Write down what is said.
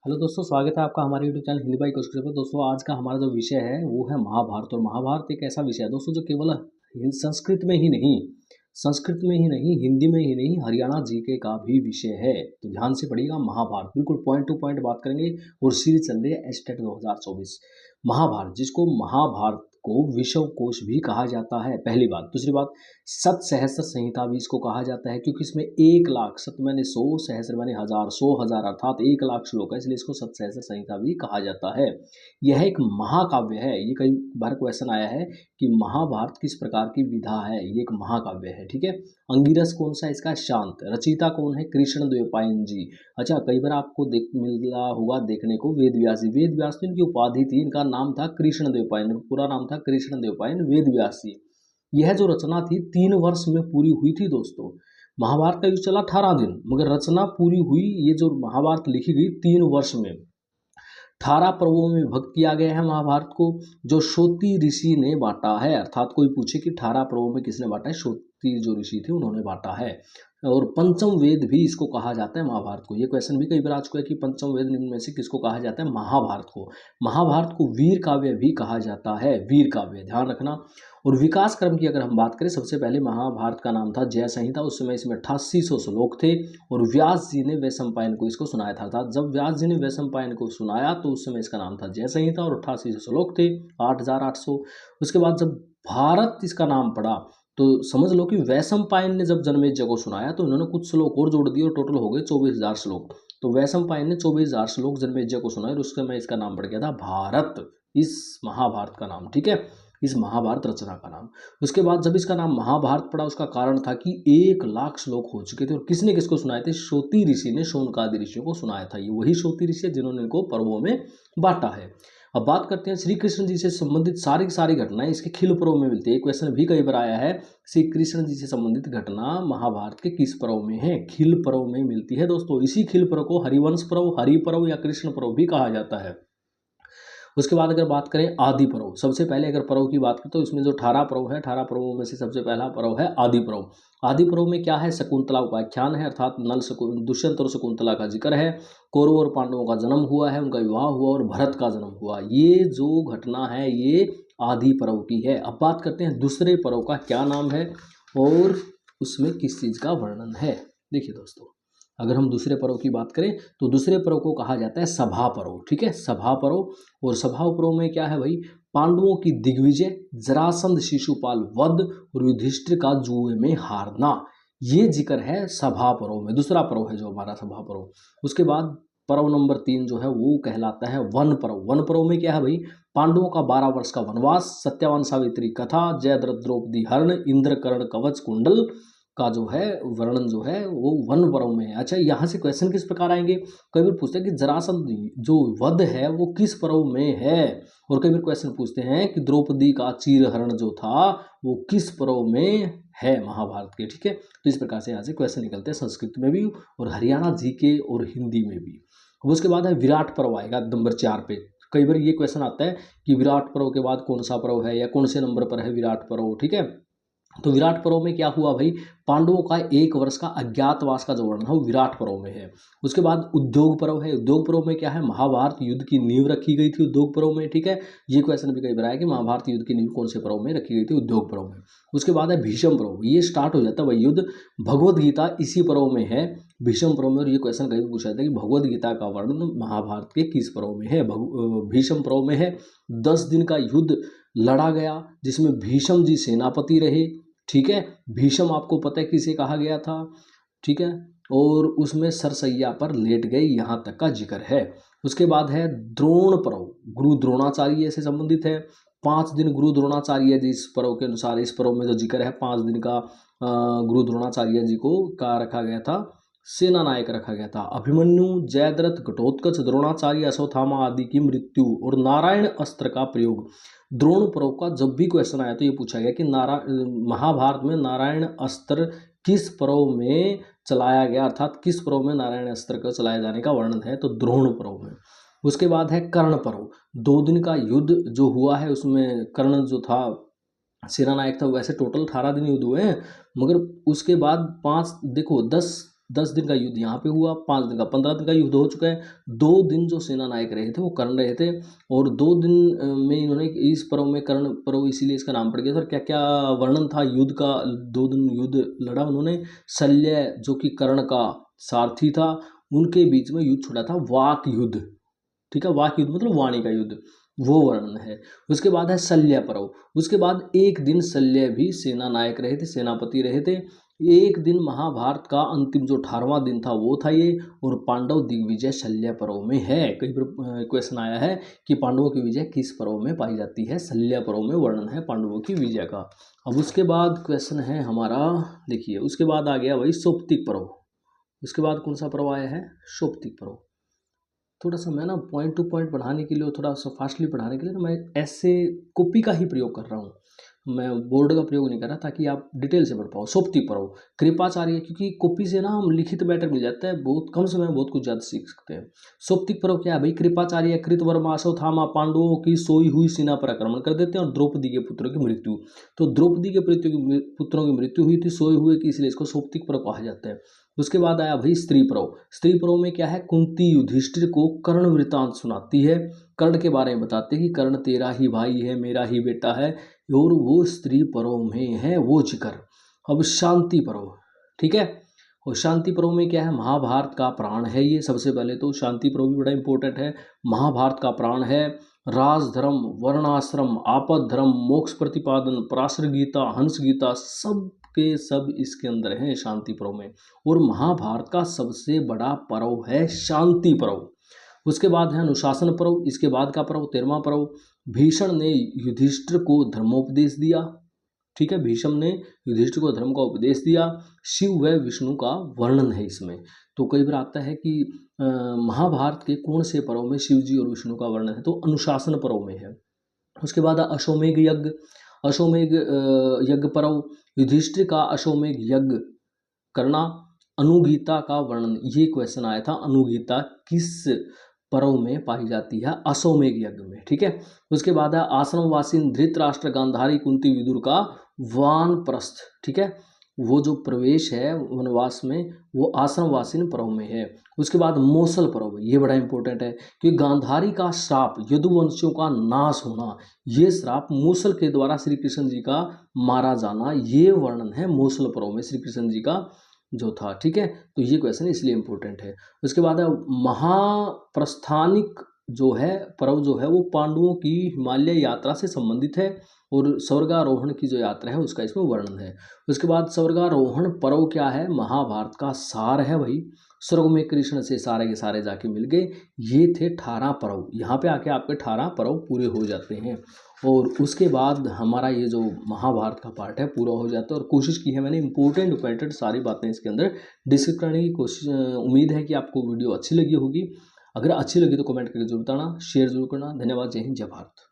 Hello दोस्तों, स्वागत है आपका हमारे YouTube channel Hindi by question पर। दोस्तों आज का हमारा जो विषय है वो है महाभारत। और महाभारत एक ऐसा विषय है दोस्तों जो केवल संस्कृत में ही नहीं, हिंदी में ही नहीं, हरियाणा जीके का भी विषय है। तो ध्यान से पढ़िएगा महाभारत, बिल्कुल पॉइंट टू पॉइंट बात करेंगे। और सीरीज चल रही है एस्टेट 2024 महाभारत, जिसको महाभारत को विश्व कोश भी कहा जाता है, पहली बात। दूसरी बात, सत सहस्त्र संहिता भी इसको कहा जाता है, क्योंकि इसमें 1 लाख, सत मैंने 100, सहस्त्र मैंने हजार, 100,000 अर्थात 1 लाख श्लोक है, इसलिए इसको सत सहस्त्र संहिता भी कहा जाता है। यह एक महाकाव्य है। ये कई बार क्वेश्चन आया है कि महाभारत किस प्रकार की विधा है। ये एक महाकाव्य है, ठीक है। अंगिरस कौन सा इसका? शांत। रचयिता कौन है? कृष्ण द्वैपायन जी। अच्छा, कई बार आपको मिला होगा देखने को वेद व्यास जी। वेद व्यास तो इनकी उपाधि थी, इनका नाम था कृष्ण द्वैपायन, पूरा नाम था कृष्ण द्वैपायन वेद व्यास जी। यह जो रचना थी 3 वर्ष में पूरी हुई थी दोस्तों। महाभारत का युग चला 18 दिन, मगर रचना पूरी हुई, ये जो महाभारत लिखी गई 3 वर्ष में। 18 पर्वों में विभक्त किया गया है महाभारत को, जो श्रोति ऋषि ने बांटा है। अर्थात कोई पूछे कि 18 पर्वों में किसने बांटा है, श्रोति जो ऋषि थे उन्होंने बांटा है। और पंचम वेद भी इसको कहा जाता है महाभारत को। ये क्वेश्चन भी कई बार आ चुका है कि पंचम वेद निम्न में से किसको कहा जाता है? महाभारत को। महाभारत को वीर काव्य भी कहा जाता है, वीर काव्य, ध्यान रखना। और विकास क्रम की अगर हम बात करें, सबसे पहले महाभारत का नाम था जय संहिता। उस समय इसमें 8800 श्लोक थे, और व्यास जी ने वैशंपायन को इसको सुनाया था। अर्थात जब व्यास जी ने वैशंपायन को सुनाया तो उस समय इसका नाम था जय संहिता, और 8800 श्लोक थे, 8800। उसके बाद जब भारत इसका नाम पड़ा तो समझ लो कि वैशंपायन ने जब जनमेजय को सुनाया तो उन्होंने कुछ श्लोक और जोड़ दिए और टोटल हो गए 24,000 श्लोक। तो वैशंपायन ने 24,000 श्लोक जनमेजय को सुनाए और उस समय इसका नाम पड़ गया था भारत, इस महाभारत का नाम, ठीक है, इस महाभारत रचना का नाम। उसके बाद जब इसका नाम महाभारत पड़ा, उसका कारण था कि 1 लाख श्लोक हो चुके थे। और किसने किसको सुनाए थे? श्रोति ऋषि ने शौनकादि ऋषियों को सुनाया था। ये वही श्रोति ऋषि जिन्होंने इनको पर्वों में बांटा है। अब बात करते हैं श्री कृष्ण जी से संबंधित सारी की सारी घटनाएं इसके खिल पर्व में मिलती है। क्वेश्चन भी कई बार आया है, श्री कृष्ण जी से संबंधित घटना महाभारत के किस पर्व में है? खिल पर्व में मिलती है दोस्तों। इसी खिल पर्व को हरिवंश पर्व, हरि पर्व या कृष्ण पर्व भी कहा जाता है। उसके बाद अगर बात करें आदि पर्व, सबसे पहले अगर पर्व की बात करें तो इसमें जो 18 पर्व है, 18 पर्वों में से सबसे पहला पर्व है आदि पर्व। आदि पर्व में क्या है? शकुंतला उपाख्यान है, अर्थात दुष्यंत और शकुंतला का जिक्र है। कौरव और पांडवों का जन्म हुआ है, उनका विवाह हुआ और भरत का जन्म हुआ। ये जो घटना है ये आदि पर्व की है। अब बात करते हैं दूसरे पर्व का क्या नाम है और उसमें किस चीज़ का वर्णन है। देखिए दोस्तों, अगर हम दूसरे पर्व की बात करें तो दूसरे पर्व को कहा जाता है सभा पर्व, ठीक है, सभा पर्व। और सभा पर्व में क्या है भाई? पांडवों की दिग्विजय, जरासंध शिशुपाल वध और युधिष्ठिर का जुए में हारना, ये जिक्र है सभा पर्व में। दूसरा पर्व है जो हमारा सभा पर्व। उसके बाद पर्व नंबर 3 जो है वो कहलाता है वन पर्व। वन पर्व में क्या है भाई? पांडवों का 12 वर्ष का वनवास, सत्यवान सावित्री कथा, जयद्रथ द्रौपदी हरण, इंद्र कर्ण कवच कुंडल का जो है वर्णन जो है वो वन पर्व में है। अच्छा, यहाँ से क्वेश्चन किस प्रकार आएंगे? कई बार पूछते हैं कि जरासंध जो वध है वो किस पर्व में है, और कई बार क्वेश्चन पूछते हैं कि द्रौपदी का चीरहरण जो था वो किस पर्व में है महाभारत के, ठीक है। तो इस प्रकार से यहाँ से क्वेश्चन निकलते हैं संस्कृत में भी और हरियाणा जीके और हिंदी में भी। उसके बाद है विराट पर्व, आएगा नंबर 4 पे। कई बार ये क्वेश्चन आता है कि विराट पर्व के बाद कौन सा पर्व है या कौन से नंबर पर है विराट पर्व, ठीक है। तो विराट पर्व में क्या हुआ भाई? पांडवों का 1 वर्ष का अज्ञातवास का जो वर्णन है वो विराट पर्व में है। उसके बाद उद्योग पर्व है। उद्योग पर्व में क्या है? महाभारत युद्ध की नींव रखी गई थी उद्योग पर्व में, ठीक है। ये क्वेश्चन भी कई बार आया कि महाभारत युद्ध की नींव कौन से पर्व में रखी गई थी? उद्योग पर्व में। उसके बाद है भीष्म पर्व। ये स्टार्ट हो जाता है भाई युद्ध, भगवद गीता इसी पर्व में है, भीष्म पर्व में। और ये क्वेश्चन कई बार पूछा जाता है कि भगवद गीता का वर्णन महाभारत के किस पर्व में है? भीष्म पर्व में है। 10 दिन का युद्ध लड़ा गया जिसमें भीष्म जी सेनापति रहे, ठीक है। भीष्म आपको पता है किसे कहा गया था, ठीक है। और उसमें सरसैया पर लेट गए, यहाँ तक का जिक्र है। उसके बाद है द्रोण पर्व, गुरु द्रोणाचार्य से संबंधित है। 5 दिन गुरु द्रोणाचार्य जी, इस पर्व के अनुसार इस पर्व में जो जिक्र है 5 दिन का गुरु द्रोणाचार्य जी को का रखा गया था, सेना नायक रखा गया था। अभिमन्यु, जयद्रथ, घटोत्कच, द्रोणाचार्य, अश्वत्थामा आदि की मृत्यु और नारायण अस्त्र का प्रयोग। द्रोण पर्व का जब भी क्वेश्चन आया तो ये पूछा गया कि महाभारत में नारायण अस्त्र किस पर्व में चलाया गया, अर्थात किस पर्व में नारायण अस्त्र का चलाए जाने का वर्णन है? तो द्रोण पर्व में। उसके बाद है कर्ण पर्व। 2 दिन का युद्ध जो हुआ है उसमें कर्ण जो था सेना नायक था। वैसे टोटल 18 दिन युद्ध हुए हैं, मगर उसके बाद 5 देखो 10 10 दिन का युद्ध यहाँ पे हुआ, 5 दिन का 15 दिन का युद्ध हो चुका है। 2 दिन जो सेना नायक रहे थे वो कर्ण रहे थे, और 2 दिन में इन्होंने इस पर्व में कर्ण पर्व इसीलिए इसका नाम पड़ गया था। क्या क्या वर्णन था युद्ध का, 2 दिन युद्ध लड़ा उन्होंने। शल्य जो कि कर्ण का सारथी था, उनके बीच में युद्ध छुड़ा था, वाक युद्ध, ठीक है, वाक युद्ध मतलब वाणी का युद्ध, वो वर्णन है। उसके बाद है शल्य पर्व। उसके बाद एक दिन शल्य भी सेना नायक रहे थे, सेनापति रहे थे। एक दिन महाभारत का अंतिम जो 18वां दिन था वो था ये, और पांडव दिग्विजय शल्य पर्व में है। कई बार क्वेश्चन आया है कि पांडवों की विजय किस पर्व में पाई जाती है, शल्य पर्व में वर्णन है पांडवों की विजय का। अब उसके बाद क्वेश्चन है हमारा, देखिए उसके बाद आ गया वही सौप्तिक पर्व। उसके बाद कौन सा पर्व आया है, सौप्तिक पर्व। थोड़ा सा मैं ना पॉइंट टू पॉइंट पढ़ाने के लिए, थोड़ा सा फास्टली पढ़ाने के लिए, तो मैं ऐसे कॉपी का ही प्रयोग कर रहा हूँ, मैं बोर्ड का प्रयोग नहीं कर रहा, ताकि आप डिटेल से पढ़ पाओ। सौप्तिक पर्व, कृपाचार्य, क्योंकि कॉपी से ना हम लिखित मैटर मिल जाता है, बहुत कम समय में बहुत कुछ ज़्यादा सीख सकते हैं। सौप्तिक पर्व क्या है भाई, कृपाचार्य कृतवर्मा अश्वत्थामा पांडवों की सोई हुई सेना पर आक्रमण कर देते हैं और द्रौपदी के पुत्रों की मृत्यु। तो द्रौपदी के पुत्रों की मृत्यु हुई थी सोए हुए की, इसलिए इसको सौप्तिक पर्व कहा जाता है। उसके बाद आया भाई स्त्री पर्व। स्त्री पर्व में क्या है, कुंती युधिष्ठिर को कर्ण वृतांत सुनाती है, कर्ण के बारे में बताते हैं कि कर्ण तेरा ही भाई है, मेरा ही बेटा है, और वो स्त्री पर्व में है वो जिक्र। अब शांति पर्व, ठीक है, और शांति पर्व में क्या है, महाभारत का प्राण है ये। सबसे पहले तो शांति पर्व भी बड़ा इंपॉर्टेंट है, महाभारत का प्राण है। राजधर्म, वर्णाश्रम, आपद धर्म, मोक्ष प्रतिपादन, पराशर गीता, हंस गीता, सब के सब इसके अंदर हैं शांति पर्व में। और महाभारत का सबसे बड़ा पर्व है शांति पर्व। उसके बाद है अनुशासन पर्व। इसके बाद का पर्व 13वां पर्व, भीषण ने युधिष्ठिर को धर्मोपदेश दिया, ठीक है, भीष्म ने युधिष्ठिर को धर्म का उपदेश दिया। शिव व विष्णु का वर्णन है इसमें। तो कई बार आता है कि महाभारत के कौन से पर्व में शिव जी और विष्णु का वर्णन है, तो अनुशासन पर्व में है। उसके बाद अश्वमेघ यज्ञ, अश्वमेघ यज्ञ पर्व, युधिष्ठिर का अश्वमेघ यज्ञ करना। अनुगीता का वर्णन, ये क्वेश्चन आया था, अनुगीता किस पर्व में पाई जाती है, अश्वमेघ यज्ञ में, ठीक है। उसके बाद है आश्रमवासीन धृतराष्ट्र गांधारी कुंती विदुर का वानप्रस्थ, ठीक है, वो जो प्रवेश है वनवास में वो आश्रमवासीन पर्व में है। उसके बाद मौसल पर्व, ये बड़ा इंपॉर्टेंट है कि गांधारी का श्राप, यदुवंशियों का नाश होना, ये श्राप मूसल के द्वारा श्री कृष्ण जी का मारा जाना, ये वर्णन है मूसल पर्व में श्री कृष्ण जी का जो था, ठीक है। तो ये क्वेश्चन इसलिए इंपॉर्टेंट है। उसके बाद है महाप्रस्थानिक जो है पर्व, जो है वो पांडवों की हिमालय यात्रा से संबंधित है, और स्वर्गारोहण की जो यात्रा है उसका इसमें वर्णन है। उसके बाद स्वर्गारोहण पर्व क्या है, महाभारत का सार है भाई। स्वर्ग में कृष्ण से सारे के सारे जाके मिल गए, ये थे 18 पर्व। यहाँ पे आके आपके 18 पर्व पूरे हो जाते हैं, और उसके बाद हमारा ये जो महाभारत का पार्ट है पूरा हो जाता है। और कोशिश की है मैंने इंपॉर्टेंट सारी बातें इसके अंदर डिस्कस करने की कोशिश, उम्मीद है कि आपको वीडियो अच्छी लगी होगी। अगर अच्छी लगी तो कमेंट करके जरूर बताना, शेयर जरूर करना। धन्यवाद, जय हिंद, जय भारत।